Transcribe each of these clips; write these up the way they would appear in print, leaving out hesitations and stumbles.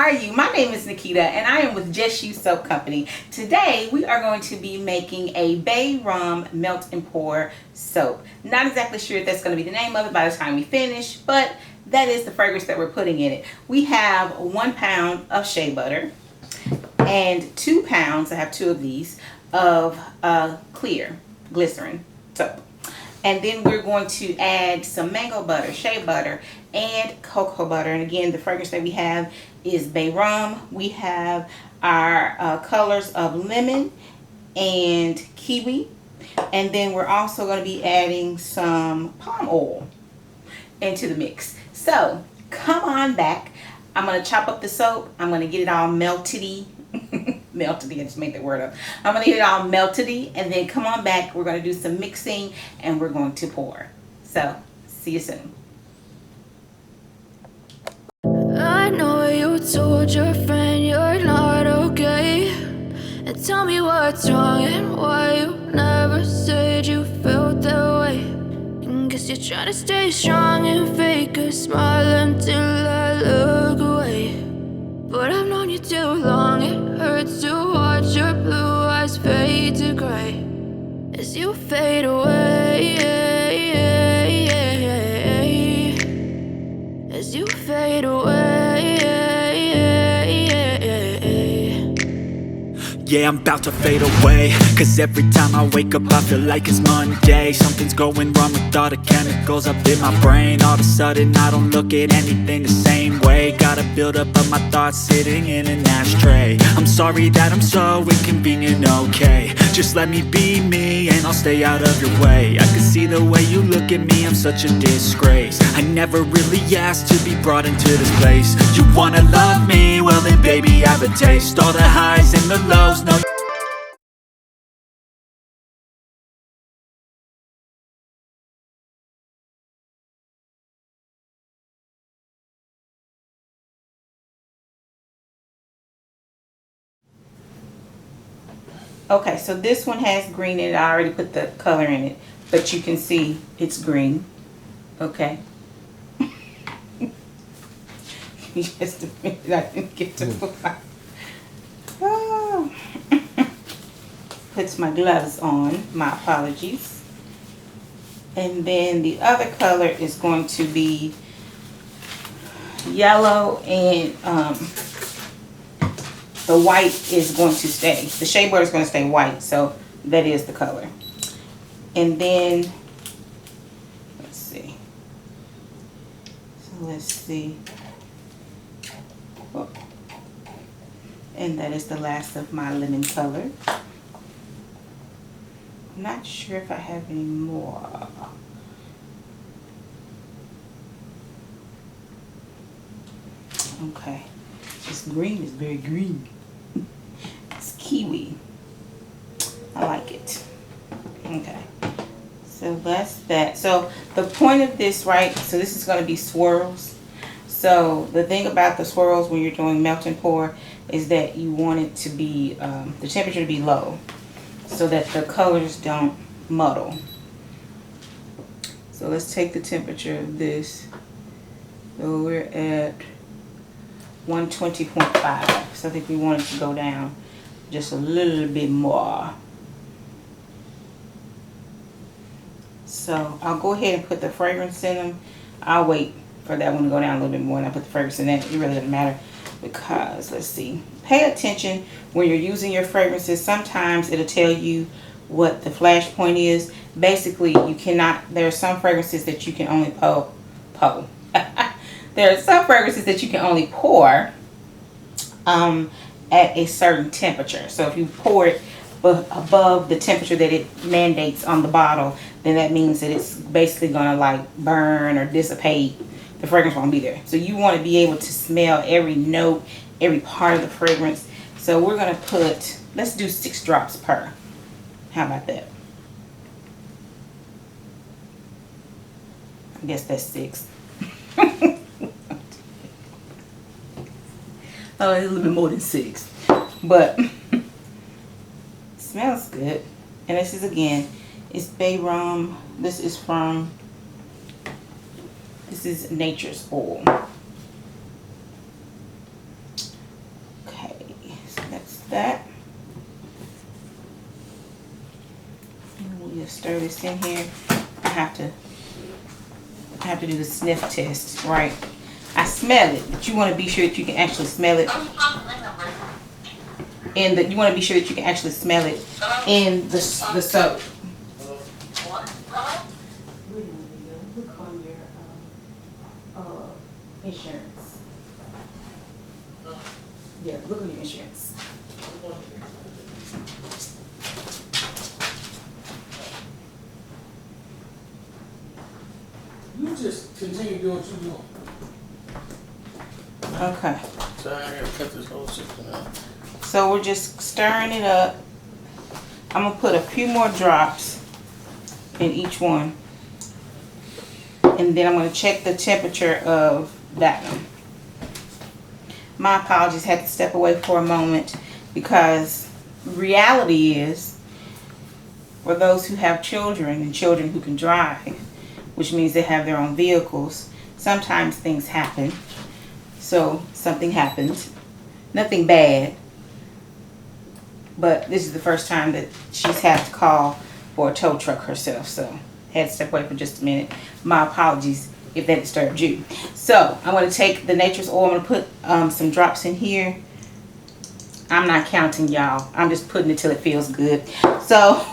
are you? My name is Nikita and I am with Just You Soap Company. Today we are going to be making a Bay Rum Melt and Pour soap. Not exactly sure if that's going to be the name of it by the time we finish, but that is the fragrance that we're putting in it. We have 1 pound of shea butter and 2 pounds, I have 2 of these, of clear glycerin soap. And then we're going to add some mango butter, shea butter, and cocoa butter. And again, the fragrance that we have is Bay Rum. We have our colors of lemon and kiwi. And then we're also going to be adding some palm oil into the mix. So come on back. I'm going to chop up the soap. I'm going to get it all melted-y. Melted-y, I just made that word up. I'm going to get it all melted-y, and then come on back. We're going to do some mixing, and we're going to pour. So, see you soon. I know you told your friend you're not okay, and tell me what's wrong and why you never said you felt that way. And guess you're trying to stay strong and fake a smile until I look away. But I've known you too long, it hurts to watch your blue eyes fade to gray as you fade away, as you fade away. Yeah, I'm about to fade away, cause every time I wake up I feel like it's Monday. Something's going wrong with all the chemicals up in my brain. All of a sudden I don't look at anything the same way. Got a buildup of my thoughts sitting in an ashtray. I'm sorry that I'm so inconvenient, okay. Just let me be me and I'll stay out of your way. I can see the way you look at me, I'm such a disgrace. I never really asked to be brought into this place. You wanna love me? Well then baby have a taste. All the highs and the lows, no. Okay, so this one has green in it. I already put the color in it, but you can see it's green. Okay. Just a minute, I didn't get to put my... Oh. Puts my gloves on. My apologies. And then the other color is going to be yellow, and the white is going to stay. The shea butter is going to stay white, so that is the color. And then, let's see. So let's see. Oh. And that is the last of my lemon color. I'm not sure if I have any more. Okay. This green is very green. It's kiwi. I like it. Okay. So that's that. So the point of this, right? So this is going to be swirls. So the thing about the swirls when you're doing melt and pour is that you want it to be, the temperature to be low so that the colors don't muddle. So let's take the temperature of this. So we're at 120.5. So I think we want it to go down just a little bit more. So I'll go ahead and put the fragrance in them. I'll wait for that one to go down a little bit more and I put the fragrance in that. It really doesn't matter because, let's see. Pay attention when you're using your fragrances. Sometimes it'll tell you what the flash point is. Basically, you cannot, there are some fragrances that you can only there are some fragrances that you can only pour at a certain temperature. So if you pour it above the temperature that it mandates on the bottle, then that means that it's basically going to like burn or dissipate. The fragrance won't be there. So you want to be able to smell every note, every part of the fragrance. So we're going to put, let's do 6 drops per. How about that? I guess that's 6. Oh, it's a little bit more than 6. But it smells good. And this is, again, it's Bay Rum. This is from, this is Nature's Oil. that. And we'll just stir this in here. I have to do the sniff test, right? I smell it, but you want to be sure that you can actually smell it. And you want to be sure that you can actually smell it in the soap. Look on your insurance. Yeah, look on your insurance. You just continue doing what you're doing. Okay. So I gotta cut this whole system out. So we're just stirring it up. I'm gonna put a few more drops in each one. And then I'm gonna check the temperature of that one. My apologies, had to step away for a moment because reality is, for those who have children and children who can drive, which means they have their own vehicles, sometimes things happen. So something happened, nothing bad, but this is the first time that she's had to call for a tow truck herself, so had to step away for just a minute. My apologies if that disturbed you. So I'm going to take the Nature's Oil. I'm going to put some drops in here. I'm not counting, y'all. I'm just putting it till it feels good. So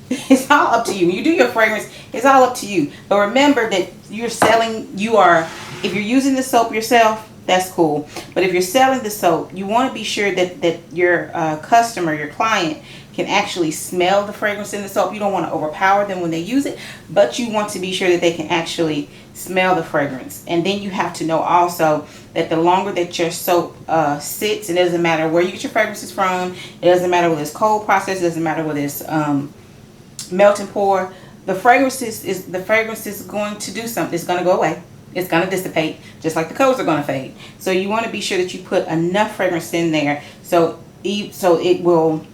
it's all up to you. When you do your fragrance, it's all up to you. But remember that you're selling, if you're using the soap yourself, that's cool. But if you're selling the soap, you want to be sure that your customer, your client, can actually smell the fragrance in the soap. You don't want to overpower them when they use it, but you want to be sure that they can actually smell the fragrance. And then you have to know also that the longer that your soap sits, it doesn't matter where you get your fragrances from, it doesn't matter whether it's cold process, it doesn't matter whether it's melt and pour, the fragrance is going to do something. It's going to go away. It's going to dissipate, just like the colors are going to fade. So you want to be sure that you put enough fragrance in there so it will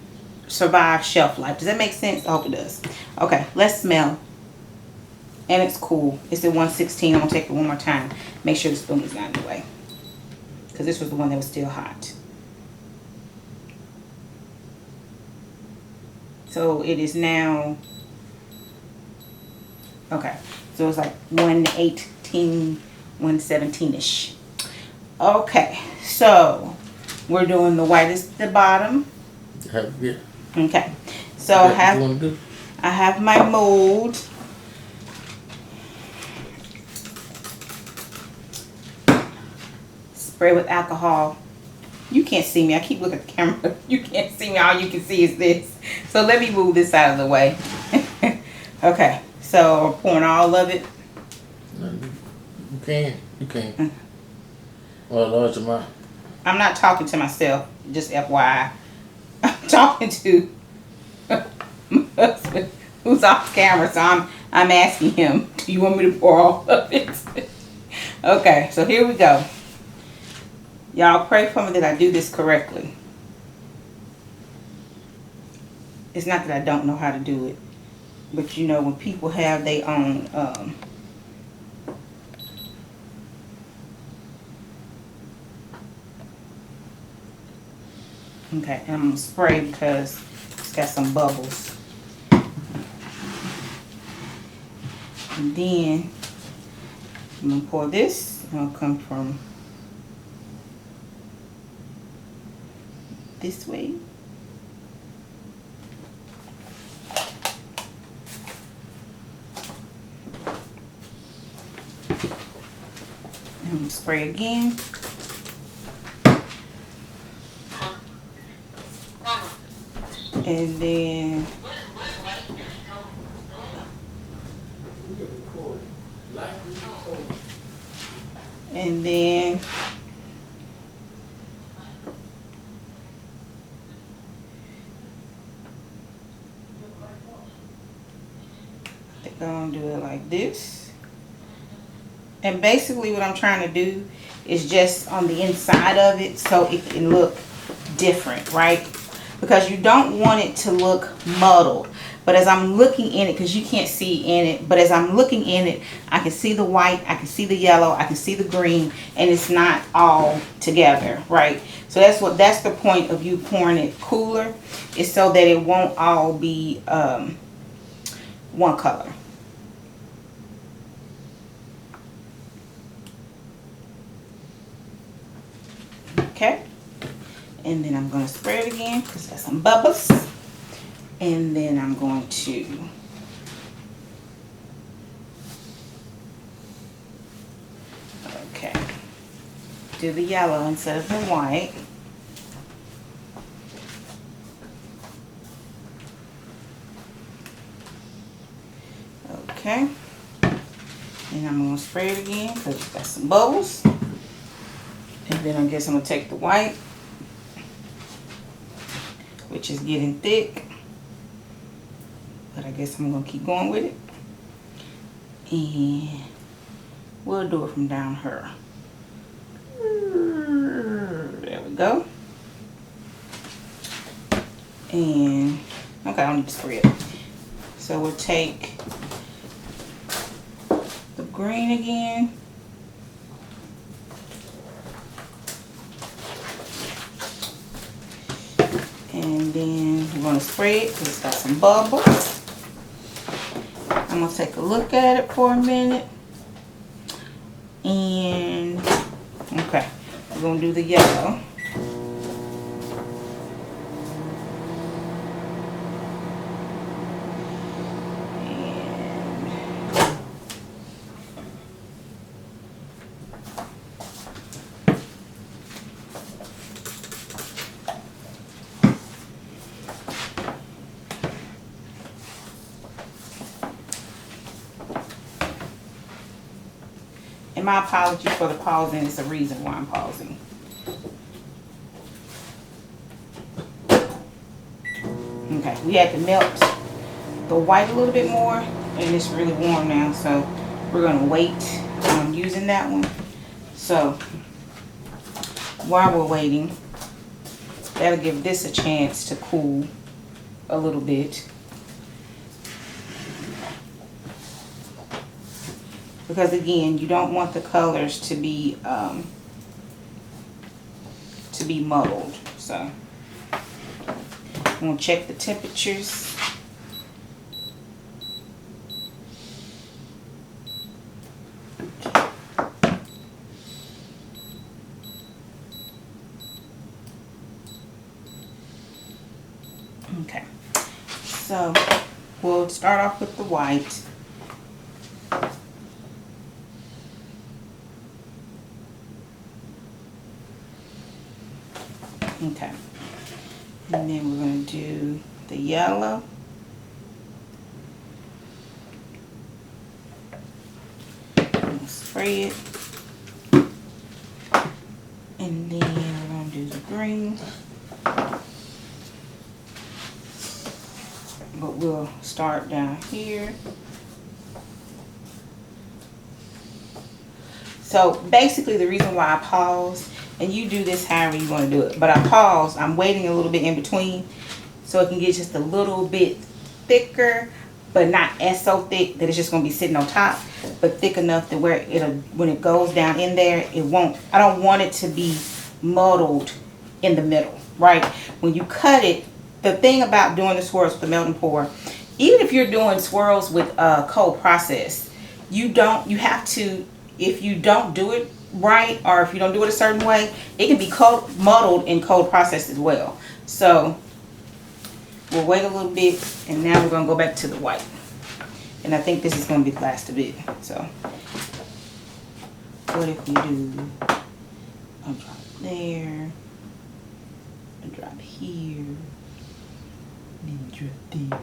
survive shelf life. Does that make sense? I hope it does. Okay, let's smell. And it's cool. It's at 116. I'm going to take it one more time. Make sure the spoon is not in the way, because this was the one that was still hot. So it is now, okay, so it's like 118, 117-ish. Okay, so we're doing the whitest at the bottom. Yeah. Okay, so I have my mold. Spray with alcohol. You can't see me. I keep looking at the camera. You can't see me. All you can see is this. So let me move this out of the way. Okay, so we're pouring all of it. You can. Well, Lord, your I'm not talking to myself, just FYI. I'm talking to my husband, who's off camera, so I'm asking him, do you want me to pour all of it? Okay, so here we go. Y'all pray for me that I do this correctly. It's not that I don't know how to do it, but you know, when people have their own okay, and I'm gonna spray because it's got some bubbles. And then I'm gonna pour this. It'll come from this way. And I'm gonna spray again. And then they're gonna do it like this. And basically what I'm trying to do is just on the inside of it so it can look different, right? because you don't want it to look muddled. But as I'm looking in it, because you can't see in it, but as I'm looking in it, I can see the white, I can see the yellow, I can see the green, and it's not all together, right? So that's the point of you pouring it cooler, is so that it won't all be one color. Okay, and then I'm going to spray it again because that's some bubbles. And then I'm going to do the yellow instead of the white. Okay, and I'm going to spray it again because it's got some bubbles. And then I guess I'm going to take the white, which is getting thick. But I guess I'm going to keep going with it. And we'll do it from down here. There we go. And, okay, I don't need to spray it. So we'll take the green again. And then we're going to spray it because it's got some bubbles. I'm going to take a look at it for a minute. And, okay, we're going to do the yellow. And my apologies for the pausing. It's a reason why I'm pausing. Okay, we had to melt the white a little bit more, and it's really warm now, so we're going to wait on using that one. So while we're waiting, that'll give this a chance to cool a little bit. Because again, you don't want the colors to be muddled. So I'm gonna check the temperatures. Okay, so we'll start off with the white. Okay, and then we're going to do the yellow. We'll spray it. And then we're going to do the green. But we'll start down here. So basically the reason why I pause, and you do this however you want to do it, but I pause, I'm waiting a little bit in between so it can get just a little bit thicker, but not as so thick that it's just going to be sitting on top, but thick enough that where it'll, when it goes down in there, it won't, I don't want it to be muddled in the middle, right? When you cut it, the thing about doing the swirls with the melt and pour, even if you're doing swirls with a cold process, you have to, if you don't do it right, or if you don't do it a certain way, it can be muddled in cold process as well. So we'll wait a little bit, and now we're going to go back to the white. And I think this is going to be last a bit. So what if we do a drop there, a drop here, and a drop there.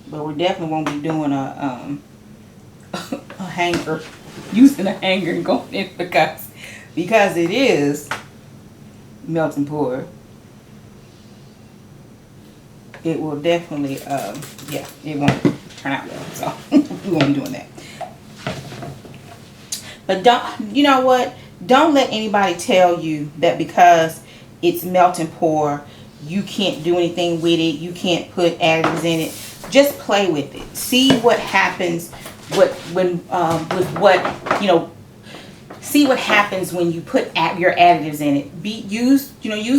But we definitely won't be doing a hanger, using a hanger and going in because it is melt and pour. It will definitely, yeah, it won't turn out well. So we won't be doing that. But don't, you know what? Don't let anybody tell you that because it's melt and pour, you can't do anything with it. You can't put additives in it. Just play with it. See what happens with what, you know, see what happens when you put your additives in it. Use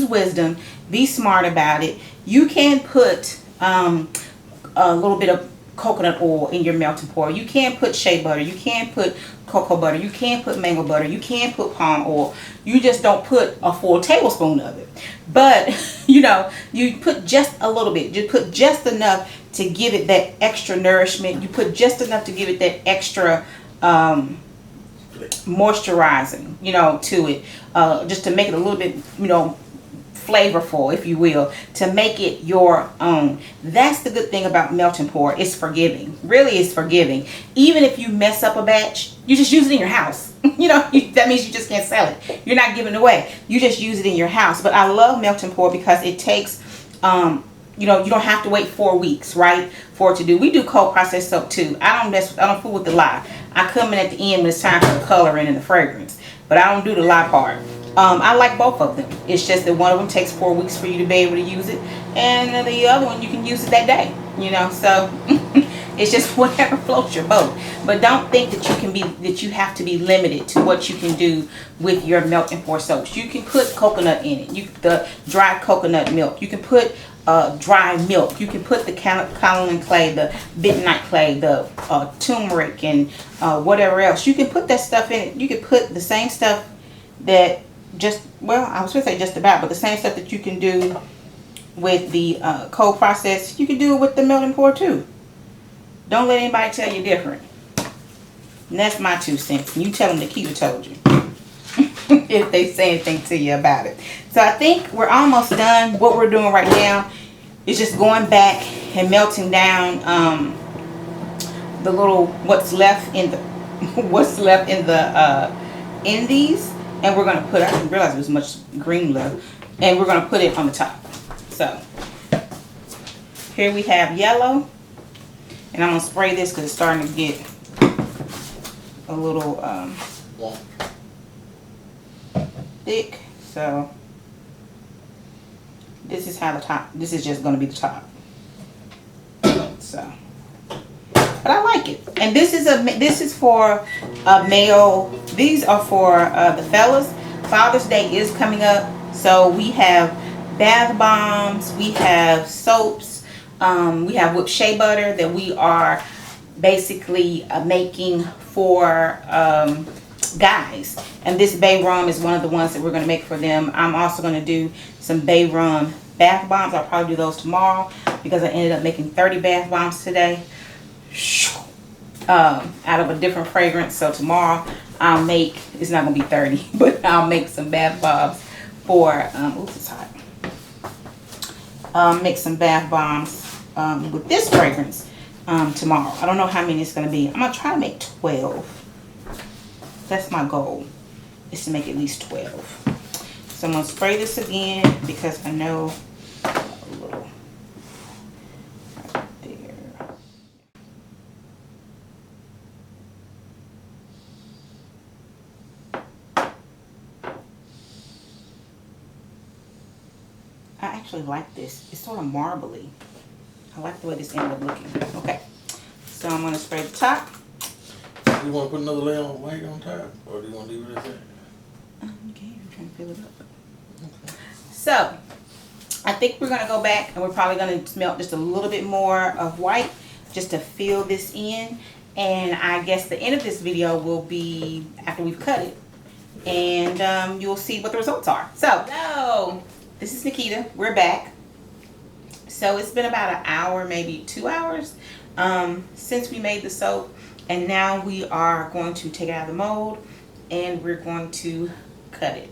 wisdom. Be smart about it. You can put a little bit of coconut oil in your melt and pour. You can put shea butter. You can put cocoa butter. You can put mango butter. You can put palm oil. You just don't put a full tablespoon of it. But you put just a little bit. You put just enough to give it that extra nourishment. You put just enough to give it that extra moisturizing, to it, just to make it a little bit, flavorful, if you will, to make it your own. That's the good thing about melt and pour. It's forgiving. Really, it's forgiving. Even if you mess up a batch, you just use it in your house. That means you just can't sell it. You're not giving it away. You just use it in your house. But I love melt and pour because it takes, you don't have to wait 4 weeks, right, for it to do. We do cold processed soap too. I don't fool with the lie. I come in at the end when it's time for the coloring and the fragrance, but I don't do the lie part. I like both of them. It's just that one of them takes 4 weeks for you to be able to use it, and the other one you can use it that day. So it's just whatever floats your boat. But don't think that you have to be limited to what you can do with your melt and pour soaps. You can put coconut in it. The dry coconut milk. You can put dry milk. You can put the kaolin clay, the bentonite clay, the turmeric, and whatever else. You can put that stuff in it. You can put the same stuff that I was going to say just about, but the same stuff that you can do with the cold process, you can do it with the melt and pour too. Don't let anybody tell you different. And that's my 2 cents. And you tell them Nikita told you. If they say anything to you about it. So I think we're almost done. What we're doing right now is just going back and melting down the little what's left in these, and we're gonna put. I didn't realize there was much green left, and we're gonna put it on the top. So here we have yellow, and I'm gonna spray this because it's starting to get a little thick. So this is how the top. This is just going to be the top. So, but I like it. And this is for a male. These are for the fellas. Father's Day is coming up, so we have bath bombs. We have soaps. We have whipped shea butter that we are basically making for guys, and this bay rum is one of the ones that we're going to make for them. I'm also going to do some bay rum bath bombs. I'll probably do those tomorrow because I ended up making 30 bath bombs today out of a different fragrance. So tomorrow I'll make, it's not going to be 30, but I'll make some bath bombs for oops, it's hot. Make some bath bombs with this fragrance tomorrow. I don't know how many it's going to be. I'm going to try to make 12. That's my goal, is to make at least 12. So I'm going to spray this again because I know a little right there. I actually like this. It's sort of marbly. I like the way this ended up looking. Okay, so I'm going to spray the top. You want to put another layer of white on top, or do you want to leave it as that? Okay, I'm trying to fill it up. Okay. So, I think we're going to go back, and we're probably going to melt just a little bit more of white just to fill this in. And I guess the end of this video will be after we've cut it. And you'll see what the results are. So, this is Nikita. We're back. So, it's been about an hour, maybe 2 hours since we made the soap. And now we are going to take it out of the mold and we're going to cut it.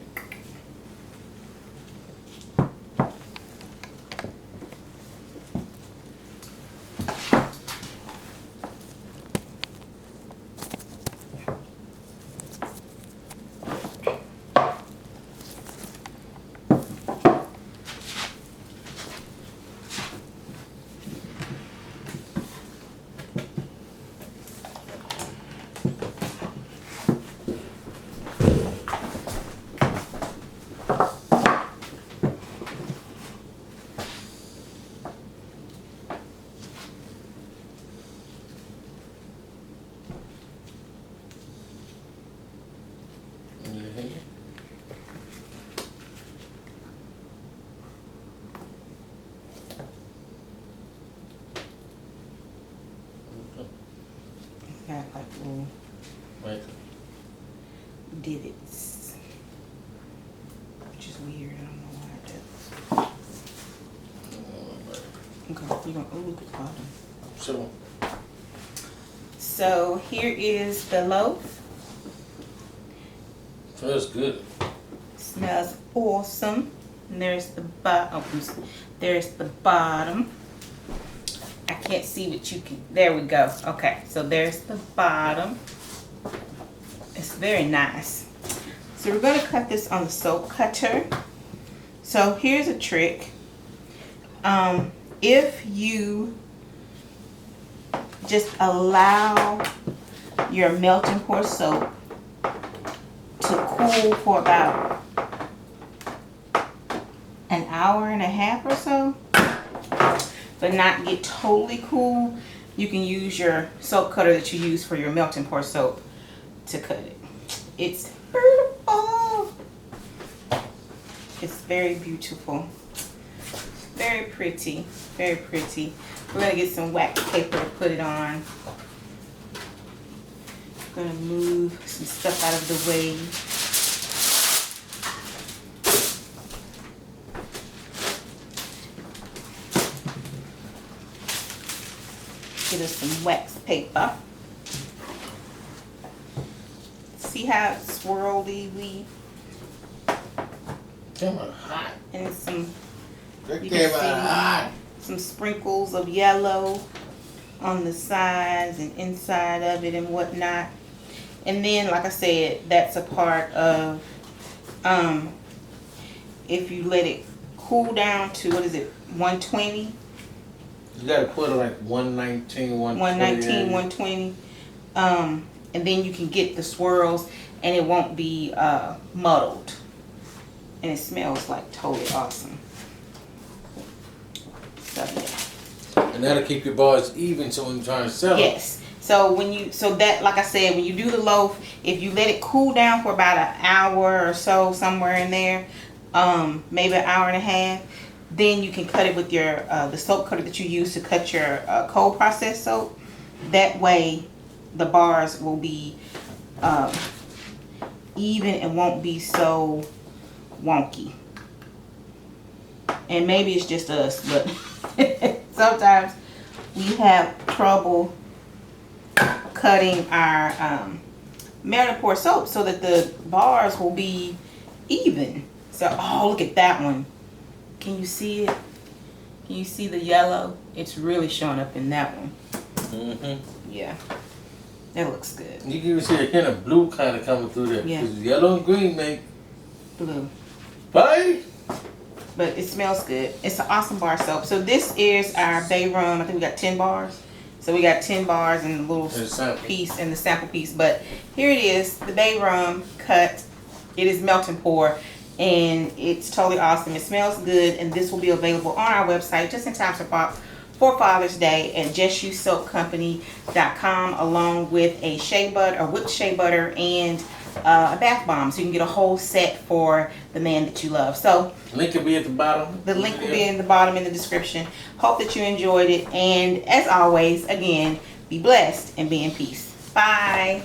got like little Right. divots, which is weird. I don't know why it does. Okay, you're gonna, oh, look at the bottom. So, So here is the loaf. that's good. Smells awesome. And there's the bottom. There's the bottom. I can't see what you can. There we go. Okay, so there's the bottom. It's very nice. So we're going to cut this on the soap cutter. So here's a trick. If you just allow your melt and pour soap to cool for about an hour and a half or so, but not get totally cool, you can use your soap cutter that you use for your melt and pour soap to cut it. It's beautiful. It's very beautiful. Very pretty. Very pretty. We're going to get some wax paper to put it on. I'm going to move some stuff out of the way. Get us some wax paper. See how it's swirly Come on, hot. and some That You came can see out hot. some sprinkles of yellow on the sides and inside of it and whatnot. And then, like I said, that's a part of if you let it cool down to, what is it, 120? You gotta put it like 119, 119, 120. And then you can get the swirls and it won't be muddled. And it smells like totally awesome. So, yeah. And that'll keep your bars even so when you're trying to sell it. Yes. So that, like I said, when you do the loaf, if you let it cool down for about an hour or so, somewhere in there, maybe an hour and a half, then you can cut it with your the soap cutter that you use to cut your cold processed soap. That way, the bars will be even and won't be so wonky. And maybe it's just us, but sometimes we have trouble cutting our melt and pour soap so that the bars will be even. So, oh, look at that one. Can you see it? Can you see the yellow? It's really showing up in that one. Mm-hmm. Yeah, that looks good. You can even see a hint of blue kind of coming through there. Yeah. 'Cause yellow and green make Blue. bye. But it smells good. It's an awesome bar soap. So this is our bay rum. I think we got 10 bars. So we got 10 bars and a little And a sample. piece and the sample piece. But here it is, the bay rum cut. It is melt and pour. And it's totally awesome. It smells good. And this will be available on our website just in time for Father's Day at JustUseSoapCompany.com, along with a shea butter, or whipped shea butter, and a bath bomb. So you can get a whole set for the man that you love. So Link will be at the bottom. the link will be in the bottom in the description. Hope that you enjoyed it. And as always, again, be blessed and be in peace. Bye.